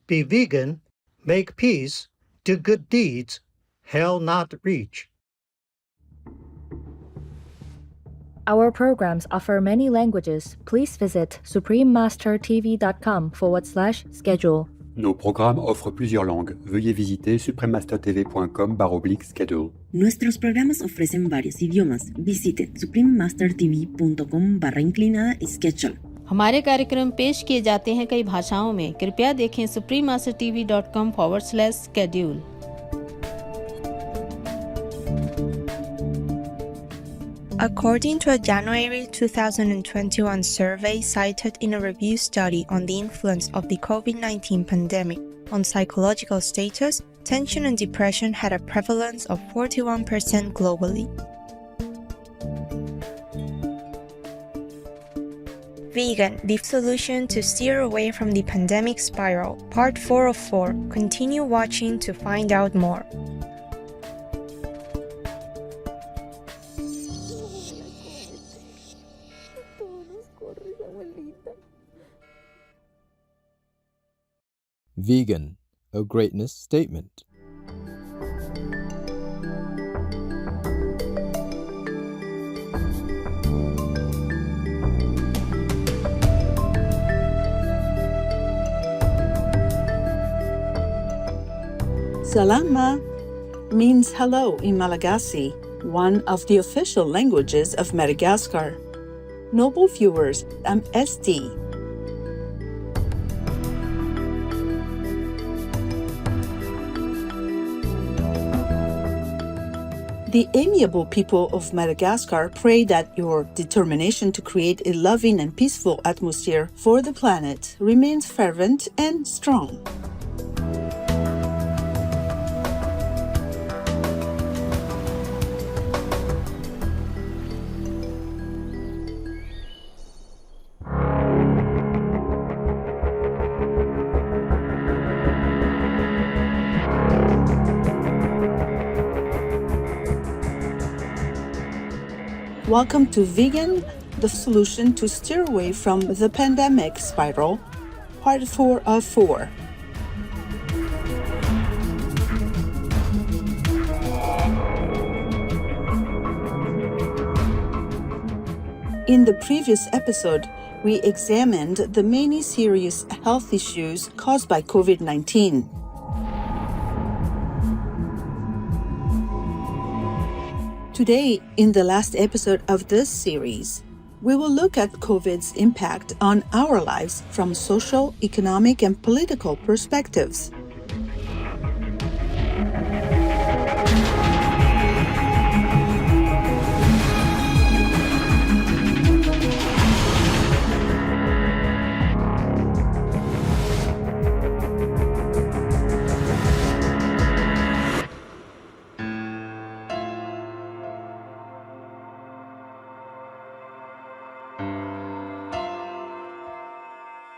Be vegan, make peace, do good deeds, hell not reach. Our programs offer many languages. Please visit suprememastertv.com/schedule. Nos programmes offrent plusieurs langues. Veuillez visiter suprememastertv.com/schedule. Nuestros programas ofrecen varios idiomas. Visite suprememastertv.com/schedule. हमारे कार्यक्रम पेश किए जाते हैं कई भाषाओं में. कृपया देखें suprememastertv.com/schedule. According to a January 2021 survey cited in a review study on the influence of the COVID-19 pandemic on psychological status, tension and depression had a prevalence of 41% globally. Vegan, the solution to steer away from the pandemic spiral, Part 4 of 4. Continue watching to find out more. Vegan, a greatness statement. Salama means hello in Malagasy, one of the official languages of Madagascar. Noble viewers, I'm SD. The amiable people of Madagascar pray that your determination to create a loving and peaceful atmosphere for the planet remains fervent and strong. Welcome to Vegan, the solution to steer away from the pandemic spiral, Part 4 of 4. In the previous episode, we examined the many serious health issues caused by COVID-19. Today, in the last episode of this series, we will look at COVID's impact on our lives from social, economic, and political perspectives.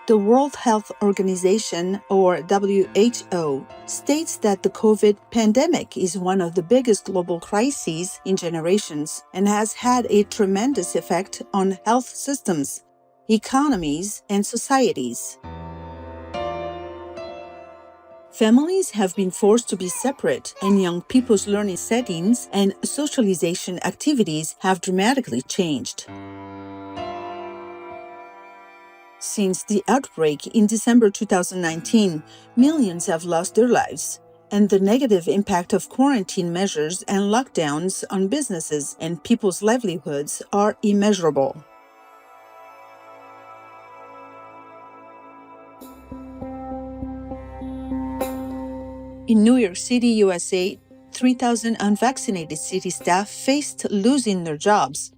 The World Health Organization, or WHO, states that the COVID pandemic is one of the biggest global crises in generations and has had a tremendous effect on health systems, economies, and societies. Families have been forced to be separate, and young people's learning settings and socialization activities have dramatically changed. Since the outbreak in December 2019, millions have lost their lives, and the negative impact of quarantine measures and lockdowns on businesses and people's livelihoods are immeasurable. In New York City, USA, 3,000 unvaccinated city staff faced losing their jobs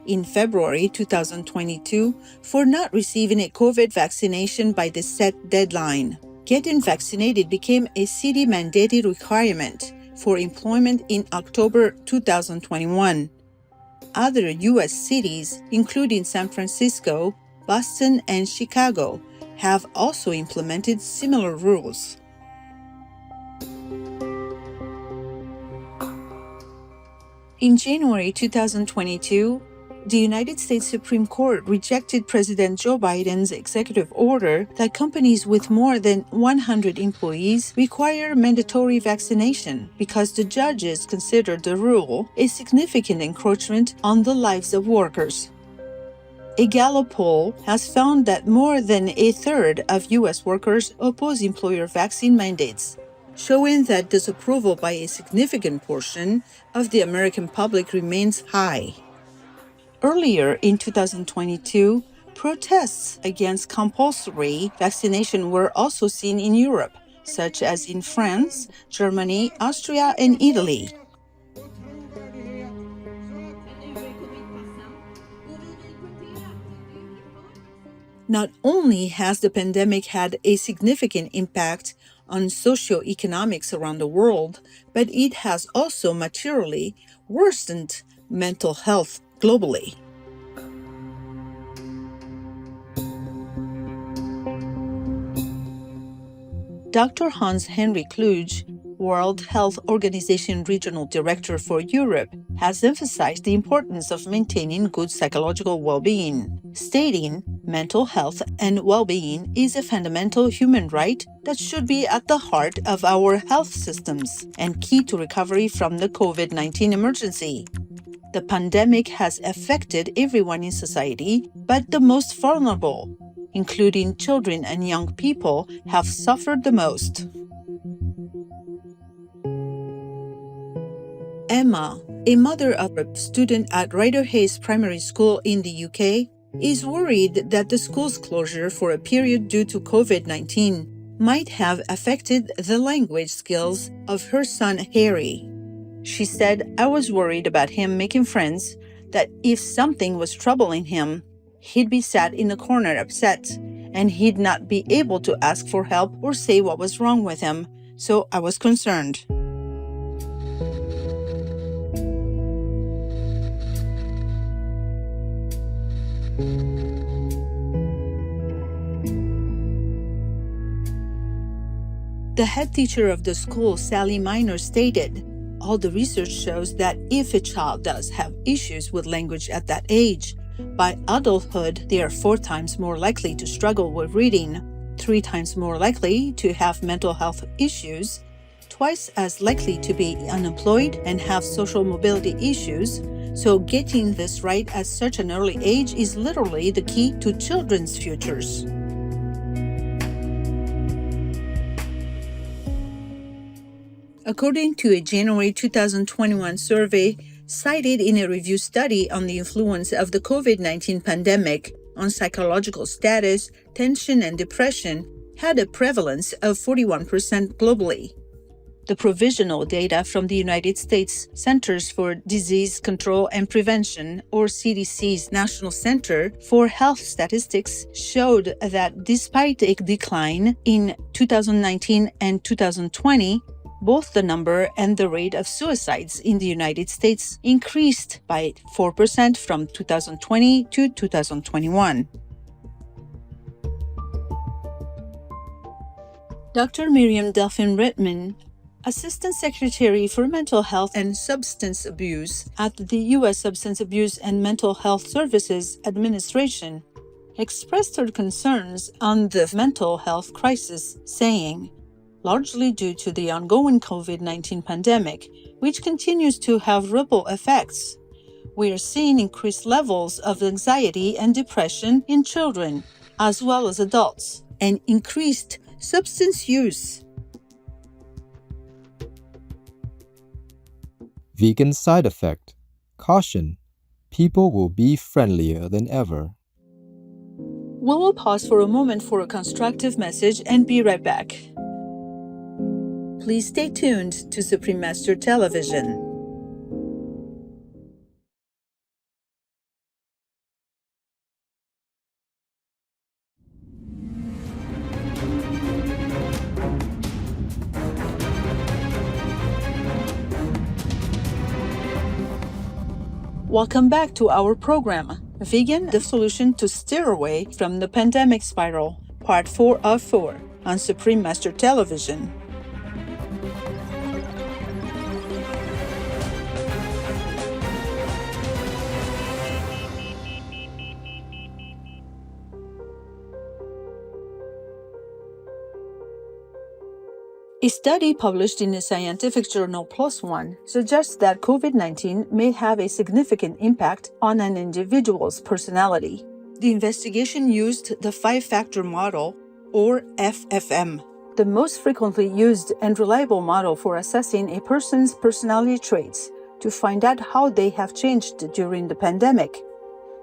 in February 2022 for not receiving a COVID vaccination by the set deadline. Getting vaccinated became a city-mandated requirement for employment in October 2021. Other U.S. cities, including San Francisco, Boston, and Chicago, have also implemented similar rules. In January 2022, the United States Supreme Court rejected President Joe Biden's executive order that companies with more than 100 employees require mandatory vaccination because the judges considered the rule a significant encroachment on the lives of workers. A Gallup poll has found that more than a third of U.S. workers oppose employer vaccine mandates, showing that disapproval by a significant portion of the American public remains high. Earlier in 2022, protests against compulsory vaccination were also seen in Europe, such as in France, Germany, Austria, and Italy. Not only has the pandemic had a significant impact on socioeconomics around the world, but it has also materially worsened mental health globally. Dr. Hans-Henry Kluge, World Health Organization Regional Director for Europe, has emphasized the importance of maintaining good psychological well-being, stating, "Mental health and well-being is a fundamental human right that should be at the heart of our health systems and key to recovery from the COVID-19 emergency. The pandemic has affected everyone in society, but the most vulnerable, including children and young people, have suffered the most." Emma, a mother of a student at Ryder Hayes Primary School in the UK, is worried that the school's closure for a period due to COVID-19 might have affected the language skills of her son Harry. She said, "I was worried about him making friends, that if something was troubling him, he'd be sat in a corner upset, and he'd not be able to ask for help or say what was wrong with him, so I was concerned." The head teacher of the school, Sally Miner, stated, "All the research shows that if a child does have issues with language at that age, by adulthood they are 4 times more likely to struggle with reading, 3 times more likely to have mental health issues, twice as likely to be unemployed and have social mobility issues. So getting this right at such an early age is literally the key to children's futures." According to a January 2021 survey cited in a review study on the influence of the COVID-19 pandemic on psychological status, tension, and depression, had a prevalence of 41% globally. The provisional data from the United States Centers for Disease Control and Prevention, or CDC's National Center for Health Statistics, showed that despite a decline in 2019 and 2020, both the number and the rate of suicides in the United States increased by 4% from 2020 to 2021. Dr. Miriam Delphine Redmond, Assistant Secretary for Mental Health and Substance Abuse at the U.S. Substance Abuse and Mental Health Services Administration, expressed her concerns on the mental health crisis, saying, "Largely due to the ongoing COVID-19 pandemic, which continues to have ripple effects, we are seeing increased levels of anxiety and depression in children, as well as adults, and increased substance use." Vegan side effect. Caution. People will be friendlier than ever. We will pause for a moment for a constructive message and be right back. Please stay tuned to Supreme Master Television. Welcome back to our program, Vegan, the Solution to Steer Away from the Pandemic Spiral, Part 4 of 4, on Supreme Master Television. A study published in the scientific journal PLOS ONE suggests that COVID-19 may have a significant impact on an individual's personality. The investigation used the five-factor model, or FFM, the most frequently used and reliable model for assessing a person's personality traits, to find out how they have changed during the pandemic.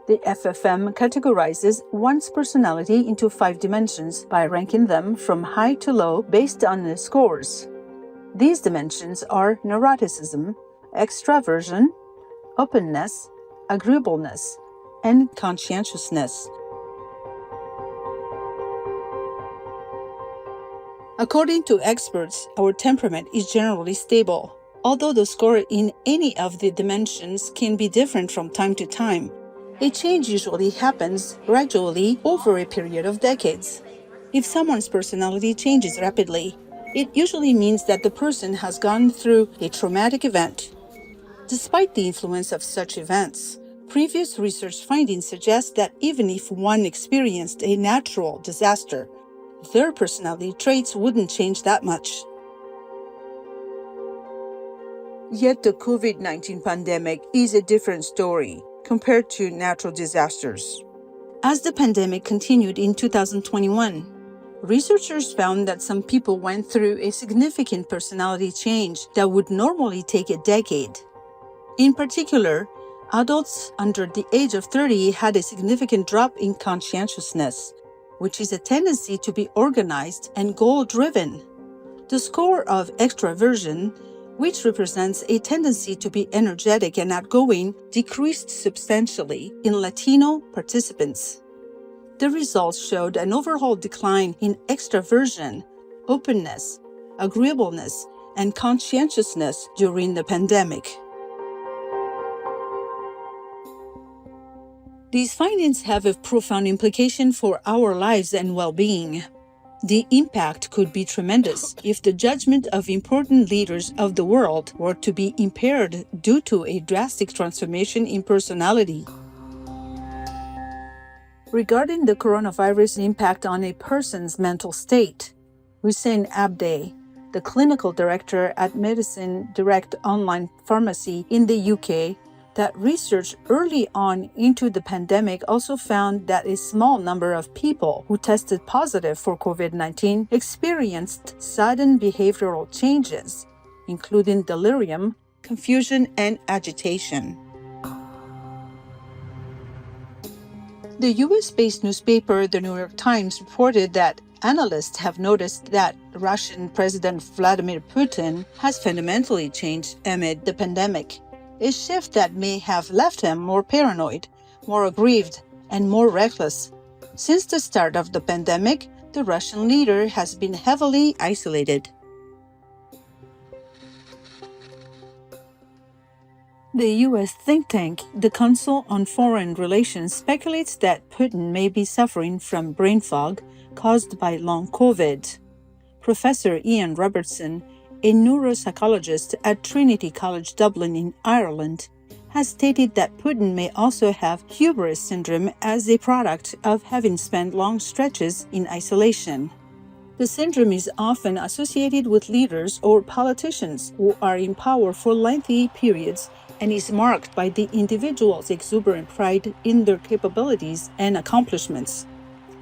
The FFM categorizes one's personality into 5 dimensions by ranking them from high to low based on the scores. These dimensions are neuroticism, extraversion, openness, agreeableness, and conscientiousness. According to experts, our temperament is generally stable, although the score in any of the dimensions can be different from time to time. A change usually happens gradually over a period of decades. If someone's personality changes rapidly, it usually means that the person has gone through a traumatic event. Despite the influence of such events, previous research findings suggest that even if one experienced a natural disaster, their personality traits wouldn't change that much. Yet the COVID-19 pandemic is a different story compared to natural disasters. As the pandemic continued in 2021, researchers found that some people went through a significant personality change that would normally take a decade. In particular, adults under the age of 30 had a significant drop in conscientiousness, which is a tendency to be organized and goal-driven. The score of extraversion, which represents a tendency to be energetic and outgoing, decreased substantially in Latino participants. The results showed an overall decline in extraversion, openness, agreeableness, and conscientiousness during the pandemic. These findings have a profound implication for our lives and well-being. The impact could be tremendous if the judgment of important leaders of the world were to be impaired due to a drastic transformation in personality. Regarding the coronavirus impact on a person's mental state, Hussein Abday, the clinical director at Medicine Direct online pharmacy in the UK, that research early on into the pandemic also found that a small number of people who tested positive for COVID-19 experienced sudden behavioral changes, including delirium, confusion, and agitation. The US-based newspaper The New York Times reported that analysts have noticed that Russian President Vladimir Putin has fundamentally changed amid the pandemic, a shift that may have left him more paranoid, more aggrieved, and more reckless. Since the start of the pandemic, the Russian leader has been heavily isolated. The U.S. think tank, the Council on Foreign Relations, speculates that Putin may be suffering from brain fog caused by long COVID. Professor Ian Robertson, a neuropsychologist at Trinity College Dublin in Ireland, has stated that Putin may also have hubris syndrome as a product of having spent long stretches in isolation. The syndrome is often associated with leaders or politicians who are in power for lengthy periods and is marked by the individual's exuberant pride in their capabilities and accomplishments.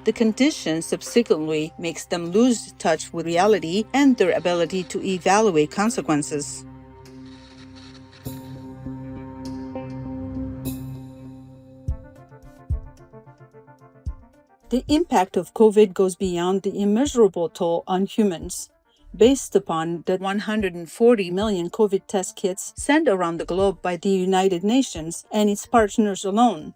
The condition subsequently makes them lose touch with reality and their ability to evaluate consequences. The impact of COVID goes beyond the immeasurable toll on humans. Based upon the 140 million COVID test kits sent around the globe by the United Nations and its partners alone,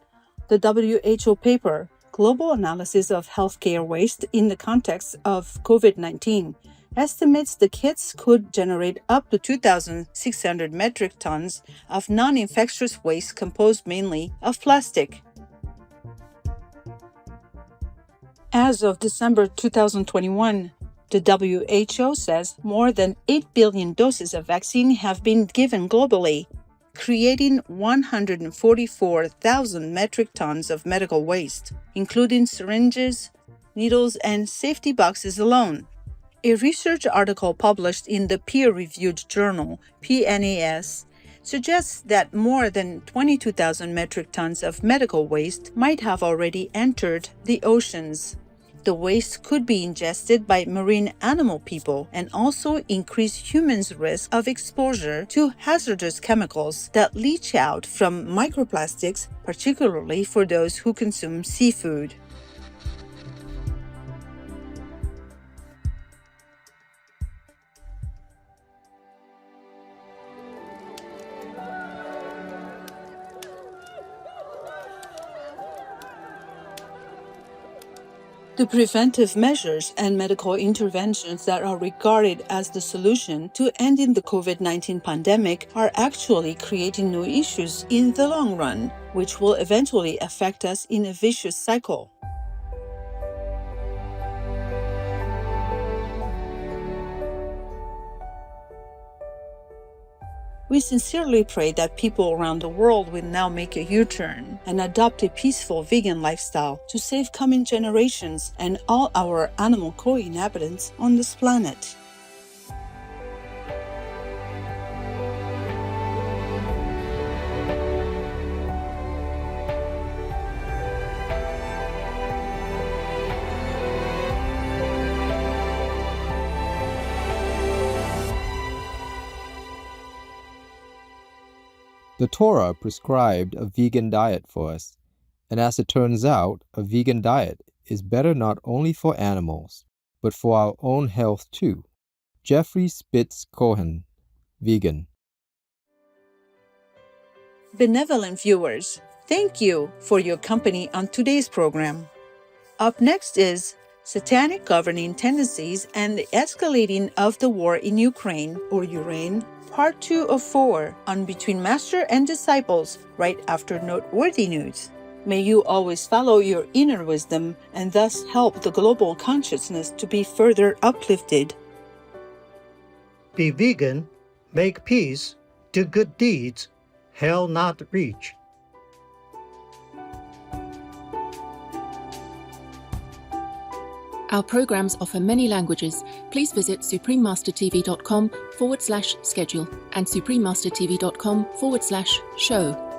the WHO paper, Global Analysis of Healthcare Waste in the Context of COVID-19, estimates the kits could generate up to 2,600 metric tons of non-infectious waste composed mainly of plastic. As of December 2021, the WHO says more than 8 billion doses of vaccine have been given globally, creating 144,000 metric tons of medical waste, including syringes, needles, and safety boxes alone. A research article published in the peer-reviewed journal PNAS suggests that more than 22,000 metric tons of medical waste might have already entered the oceans. The waste could be ingested by marine animal people and also increase humans' risk of exposure to hazardous chemicals that leach out from microplastics, particularly for those who consume seafood. The preventive measures and medical interventions that are regarded as the solution to ending the COVID-19 pandemic are actually creating new issues in the long run, which will eventually affect us in a vicious cycle. We sincerely pray that people around the world will now make a U-turn and adopt a peaceful vegan lifestyle to save coming generations and all our animal co-inhabitants on this planet. The Torah prescribed a vegan diet for us, and as it turns out, a vegan diet is better not only for animals, but for our own health too. Jeffrey Spitz Cohen, vegan. Benevolent viewers, thank you for your company on today's program. Up next is Satanic Governing Tendencies and the Escalating of the War in Ukraine, or Ukraine, Part 2 of 4 on Between Master and Disciples, right after Noteworthy News. May you always follow your inner wisdom and thus help the global consciousness to be further uplifted. Be vegan, make peace, do good deeds, hell not reach. Our programs offer many languages. Please visit suprememastertv.com/schedule and suprememastertv.com/show.